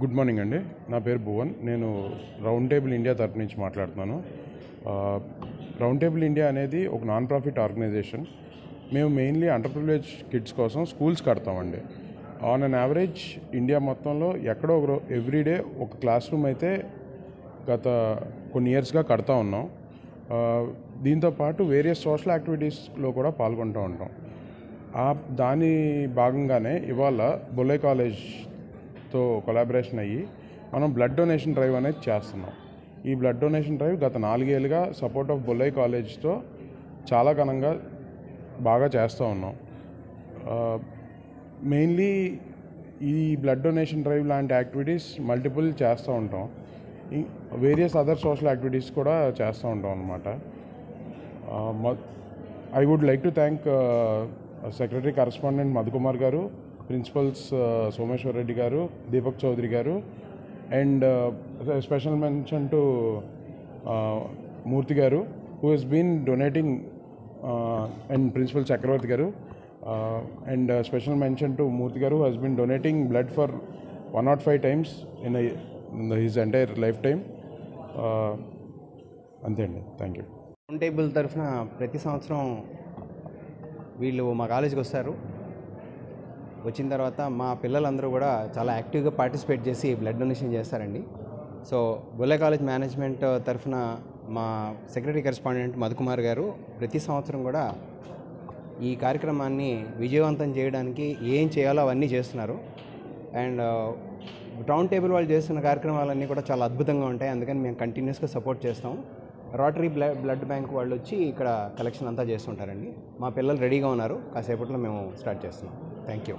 Good morning అండి. నా పేరు భువన్. నేను రౌండ్ టేబుల్ ఇండియా తరపు నుంచి మాట్లాడుతున్నాను. రౌండ్ టేబుల్ ఇండియా అనేది ఒక నాన్ ప్రాఫిట్ ఆర్గనైజేషన్. మేము మెయిన్లీ అండర్ప్రివిలేజ్ కిడ్స్ కోసం స్కూల్స్ కడతామండి. ఆన్ అన్ యావరేజ్ ఇండియా మొత్తంలో ఎక్కడో ఒక ఎవ్రీడే ఒక క్లాస్ రూమ్ అయితే గత కొన్ని ఇయర్స్గా కడతా ఉన్నాం. దీంతోపాటు వేరియస్ సోషల్ యాక్టివిటీస్లో కూడా పాల్గొంటూ ఉంటాం. దాని భాగంగానే ఇవాళ బొల్లై కాలేజ్తో కొలాబరేషన్ అయ్యి మనం బ్లడ్ డొనేషన్ డ్రైవ్ అనేది చేస్తున్నాం. ఈ బ్లడ్ డొనేషన్ డ్రైవ్ గత 4 ఏళ్ళుగా సపోర్ట్ ఆఫ్ బొల్లై కాలేజ్తో చాలా ఘనంగా బాగా చేస్తూ ఉన్నాం. మెయిన్లీ ఈ బ్లడ్ డొనేషన్ డ్రైవ్ లాంటి యాక్టివిటీస్ మల్టిపుల్ చేస్తూ ఉంటాం. వేరియస్ అదర్ సోషల్ యాక్టివిటీస్ కూడా చేస్తూ ఉంటాం అన్నమాట. I would like to thank secretary correspondent Madhukumar garu, principals Someshwar Reddy garu, Deepak Chaudhary garu, and special mention to Murthy garu who has been donating, and principal Chakravarthy garu, and special mention to Murthy garu who has been donating blood for 105 times in his entire lifetime. అంతే అండి. Thank you. Round table తరఫున ప్రతి సంవత్సరం వీళ్ళు మా కాలేజీకి వస్తారు. వచ్చిన తర్వాత మా పిల్లలందరూ కూడా చాలా యాక్టివ్గా పార్టిసిపేట్ చేసి బ్లడ్ డొనేషన్ చేస్తారండి. సో బొల్లై కాలేజ్ మేనేజ్మెంట్ తరఫున మా సెక్రటరీ కరెస్పాండెంట్ మధుకుమార్ గారు ప్రతి సంవత్సరం కూడా ఈ కార్యక్రమాన్ని విజయవంతం చేయడానికి ఏం చేయాలో అవన్నీ చేస్తున్నారు. అండ్ రౌండ్ టేబుల్ వాళ్ళు చేస్తున్న కార్యక్రమాలన్నీ కూడా చాలా అద్భుతంగా ఉంటాయి. అందుకని మేము కంటిన్యూస్గా సపోర్ట్ చేస్తాం. రోటరీ బ్లడ్ బ్యాంక్ వాళ్ళు వచ్చి ఇక్కడ కలెక్షన్ అంతా చేస్తుంటారండి. మా పిల్లలు రెడీగా ఉన్నారు. కాసేపట్లో మేము స్టార్ట్ చేస్తున్నాం. Thank you.